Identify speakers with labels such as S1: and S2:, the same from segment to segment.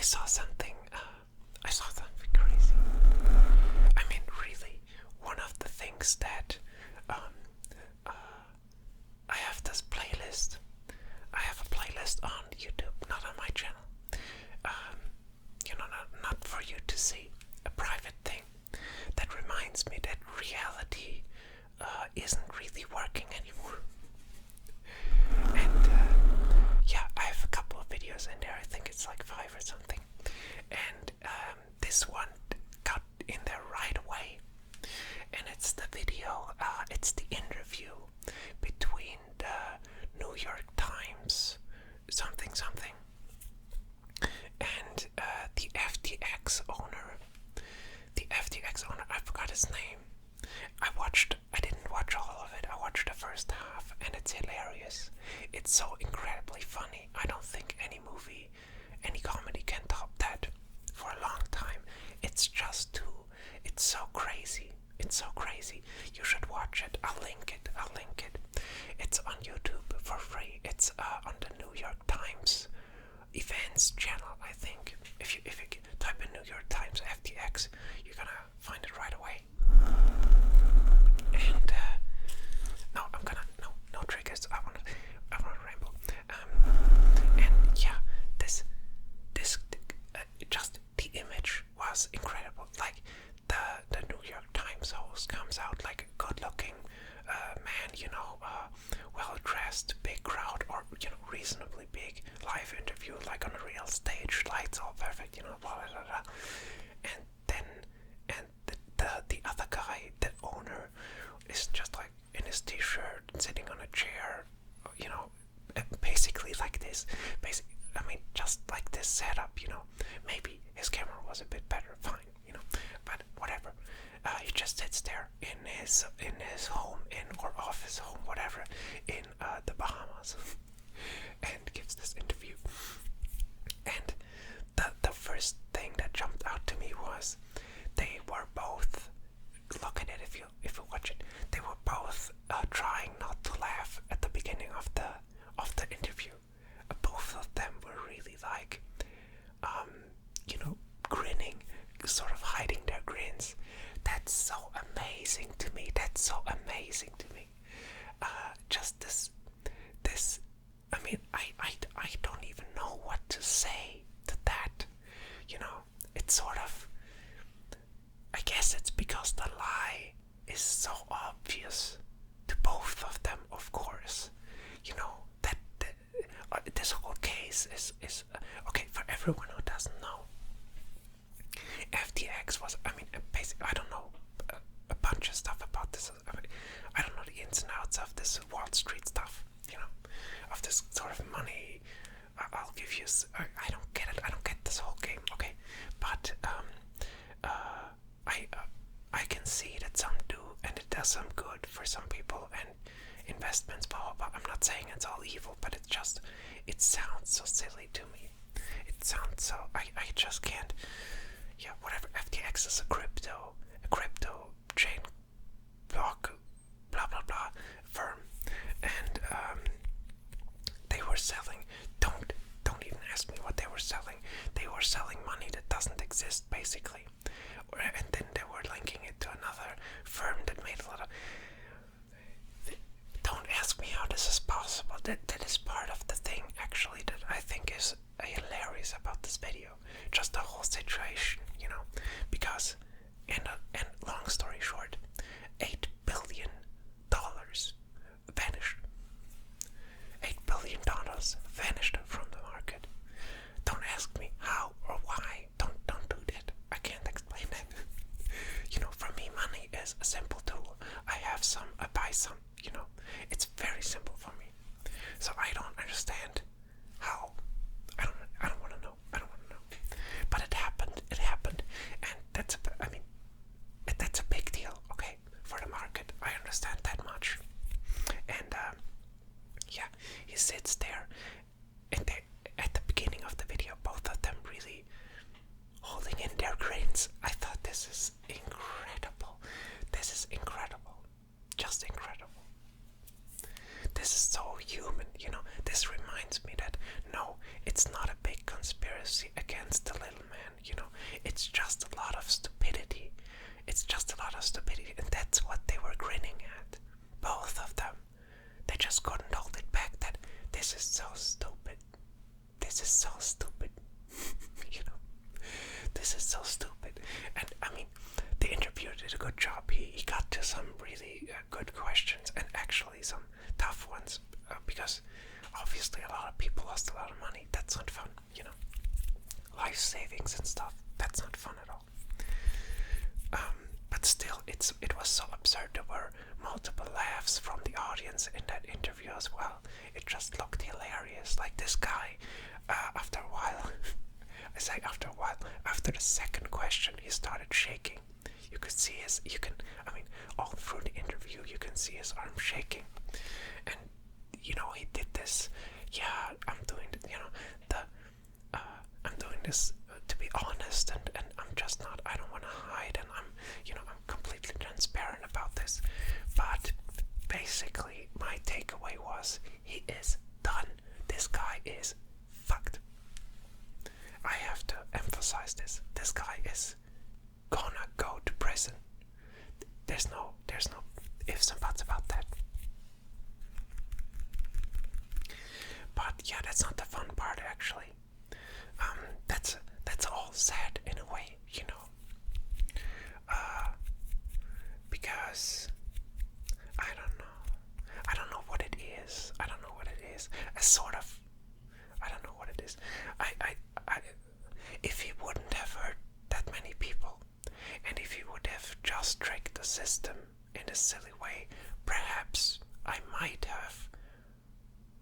S1: saw something. I saw something crazy. I mean, really, one of the things that I have this playlist. I have a playlist on YouTube, not on my channel. Not for you to see, a private thing that reminds me that reality isn't really working anymore. And I have a couple of videos in there. I think it's like 5 or something. And this one got in there right away. And it's the video, it's the interview between the New York Times something and the FTX owner. The FTX owner, I forgot his name. I didn't watch all of it. I watched the first half and it's hilarious. It's so incredibly funny. I don't think any movie, any comedy can top that for a long time. It's so crazy. It's so crazy. You should watch it. I'll link it. It's on YouTube for free. It's on the New York Times events channel, I think. If you type in New York Times FTX, you're gonna find it right away. And no triggers. I wanna ramble. And yeah, this just the image was incredible. Like the New York Times host comes out like a good-looking man, well-dressed, big crowd, or reasonably big live interview, like on a real stage, lights all perfect, blah blah blah. And then the other guy, the owner, is just like in his t-shirt, sitting on a chair, basically like this. Just like this setup, Maybe his camera was a bit better, fine, but whatever. He just sits there in his home, or office home, whatever, in the Bahamas, and gives this interview. And the first thing that jumped out to me was they were both, look at it if you watch it, they were both trying not to laugh at the beginning of the interview. Both of them were really like grinning, sort of hiding their grins. That's so amazing to me. Just this. I don't even know what to say to that. It's sort of. I guess it's because the lie is so obvious to both of them, of course. That this whole case is okay for everyone who doesn't know. FTX was, basically, I don't know a bunch of stuff about this. I don't know the ins and outs of this Wall Street stuff, of this sort of money. I'll give you, I don't get it. I don't get this whole game, okay? But I can see that some do, and it does some good for some people, and investments, blah, blah, blah. I'm not saying it's all evil, but it sounds so silly to me. It sounds so, I just can't. Yeah, whatever. FTX is a crypto chain block, blah blah blah firm, and they were selling. Don't even ask me what they were selling. They were selling money that doesn't exist, basically, and then they were linking it to another firm that made a lot of. Don't ask me how this is possible. That is part of the thing, actually, that I think is hilarious about this video. Just the whole situation, because, and long story short, $8 billion vanished. $8 billion vanished from the market. Don't ask me how or why. Don't do that. I can't explain that. For me, money is a simple tool. I have some, I buy some, It's very simple for me. So I don't understand how. I don't want to know. But it happened, and that's a big deal, okay, for the market. I understand that much. And he sits there, and at the beginning of the video, both of them really holding in their grins. I thought this is incredible. Just incredible. policy against the little man. It's just a lot of stupidity. It's just a lot of stupidity, and that's what they were grinning at. Both of them. They just couldn't hold it back that this is so stupid. This is so stupid. This is so stupid. And I mean, the interviewer did a good job. He got to some really good questions, and actually some tough ones, because obviously a lot of people lost a lot of money. That's not fun, life savings and stuff. That's not fun at all. But still, it was so absurd. There were multiple laughs from the audience in that interview as well. It just looked hilarious. Like this guy, after a while, I say after a while, after the second question, he started shaking. You could see all through the interview, you can see his arm shaking. And, he did this. Yeah, I'm doing, I'm doing this to be honest, and I'm just not, I don't want to hide, and I'm completely transparent about this. But basically, my takeaway was, he is done. This guy is fucked. I have to emphasize this. This guy is gonna go to prison. There's no ifs and buts about that. But yeah, that's not the fun part, actually. That's all sad in a way, because I don't know what it is. I don't know what it is. I don't know what it is. If he wouldn't have hurt that many people, and if he would have just tricked the system in a silly way, perhaps I might have.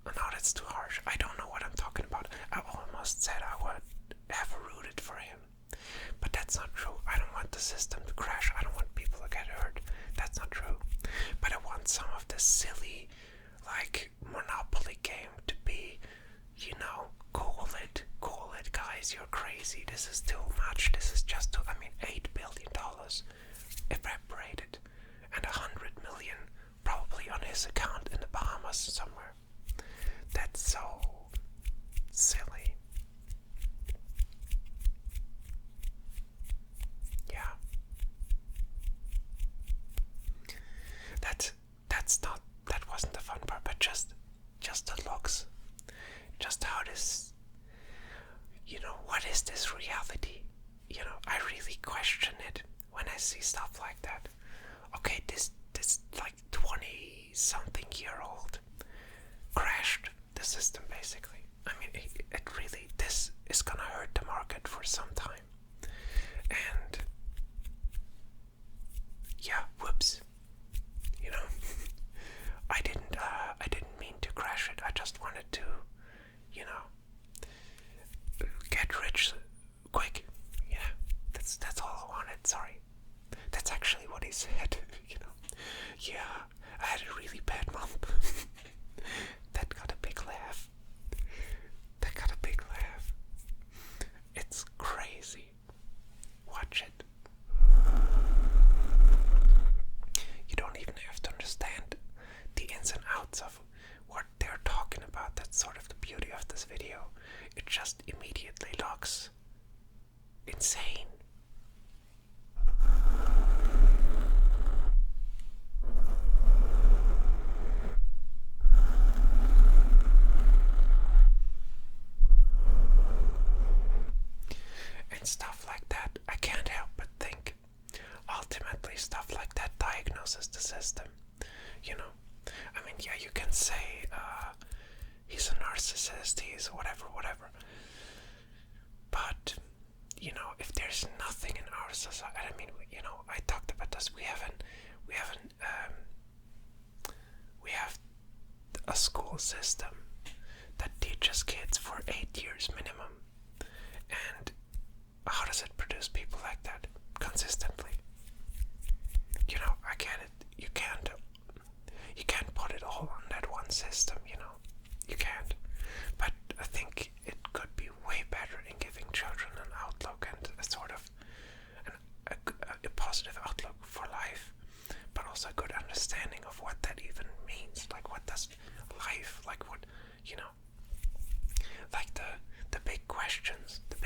S1: No, that's too harsh. I don't know what I'm talking about. I almost said I would have rooted for him, but that's not true. I don't want the system to crash. I don't want people to get hurt. That's not true. But I want some of the silly, Monopoly game to be, cool it, guys. You're crazy. This is too much. This is just $8 billion evaporated, and 100 million probably on his account in the Bahamas somewhere. That's so silly. Yeah. That wasn't the fun part, but just the looks. Just how this, what is this reality? I really question it when I see stuff like that. Okay, this 20-something-year-old crashed the system, basically. It really, this is gonna hurt the market for some time. And yeah, whoops. I didn't mean to crash it. I just wanted to, get rich quick. Yeah, that's all I wanted. Sorry. That's actually what he said. Yeah, I had a really bad month. That got a big laugh. It's crazy. Watch it. You don't even have to understand the ins and outs of what they're talking about. That's sort of the beauty of this video. It just immediately looks insane. And stuff like that, I can't help but think, ultimately stuff like that diagnoses the system. Yeah, you can say he's a narcissist, he's whatever. But, if there's nothing in our society, I talked about this, we have a school system that teaches kids for 8 years minimum. And how does it produce people like that consistently? I get it. You can't put it all on that one system, You can't. But I think it could be way better in giving children an outlook and a sort of a positive outlook for life, but also a good understanding of what that even means. What does life, the big questions, the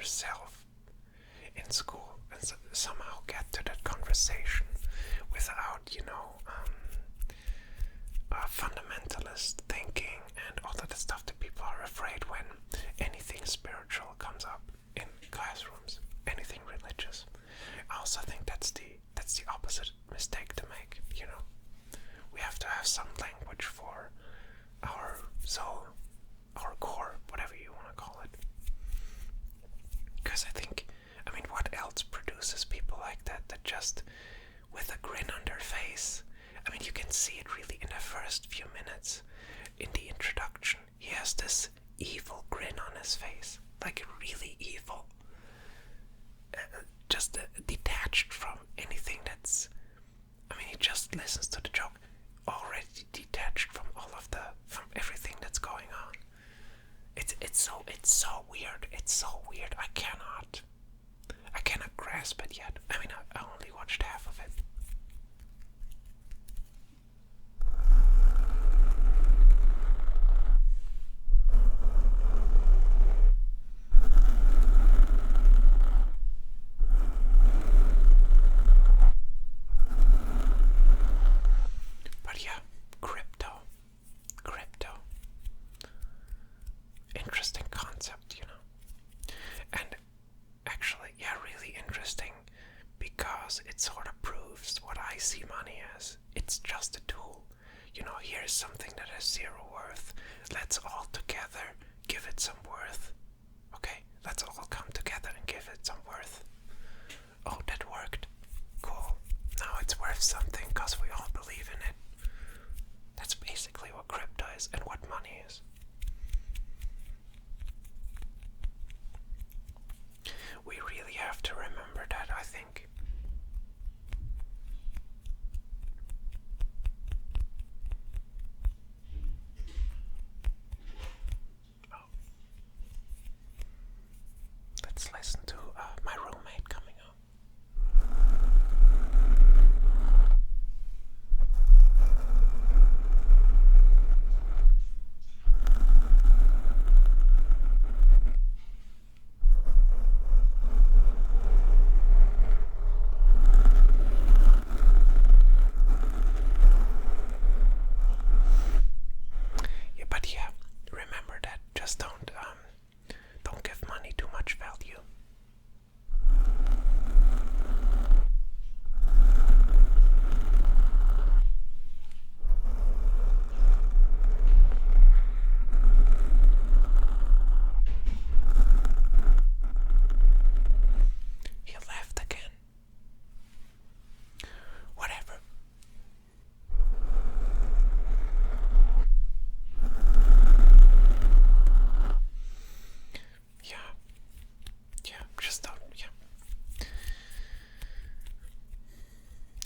S1: yourself in school and somehow get to that conversation without, fundamentalist thinking and all of the stuff that people are afraid when anything spiritual comes up in classrooms, anything religious. I also think that's the opposite mistake to make. We have to have some language for our soul, our core, whatever you want to call it. Because what else produces people like that just with a grin on their face? You can see it really in the first few minutes. In the introduction, he has this evil grin on his face, like really evil. Just detached from anything that's... he just listens to the joke, already detached from from everything that's going on. It's so weird. It's so weird. I cannot grasp it yet. I only watched half of it. But yeah, crypto. Interesting concept, And actually, yeah, really interesting, because it sort of proves what I see money as. It's just a tool. Here's something that has zero worth. Let's all together give it some worth. Okay, let's all come together and give it some worth. Oh, that worked. Cool. Now it's worth something because we all believe in it. That's basically what crypto is and what money is. We really have to remember that, I think. Oh. Let's listen to my roommate coming up. Remember that. Just don't give money too much value. He left again. Whatever.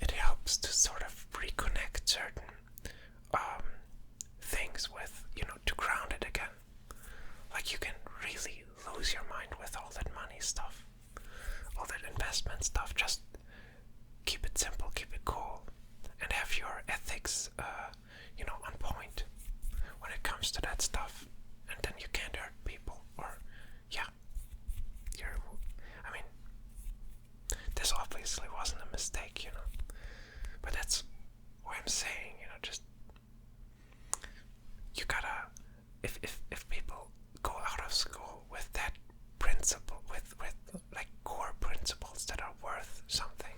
S1: It helps to sort of reconnect certain things with, to ground it again. Like, you can really lose your mind with all that money stuff, all that investment stuff. Just keep it simple, keep it cool, and have your ethics, on point when it comes to that stuff. And then you can't hurt people, or, this obviously wasn't a mistake, but that's what I'm saying, just, you gotta, if people go out of school with that principle, with like core principles that are worth something,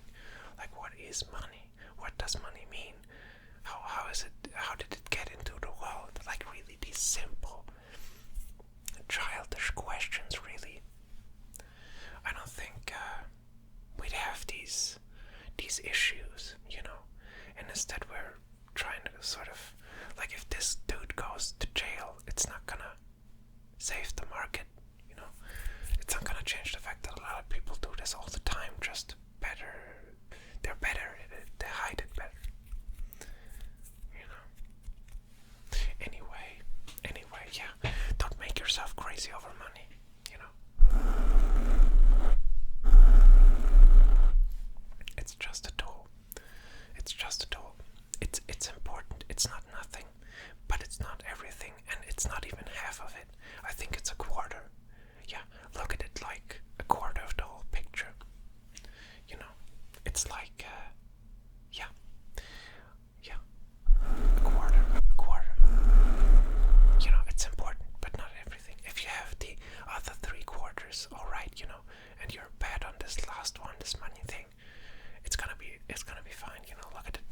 S1: like what is money, what does money mean, how did it get into the world, like really these simple, childish questions, really. I don't think we'd have these issues, and instead we're trying to sort of, like, if this dude goes to jail, it's not gonna right, and you're bad on this last one, this money thing, it's gonna be fine, look at the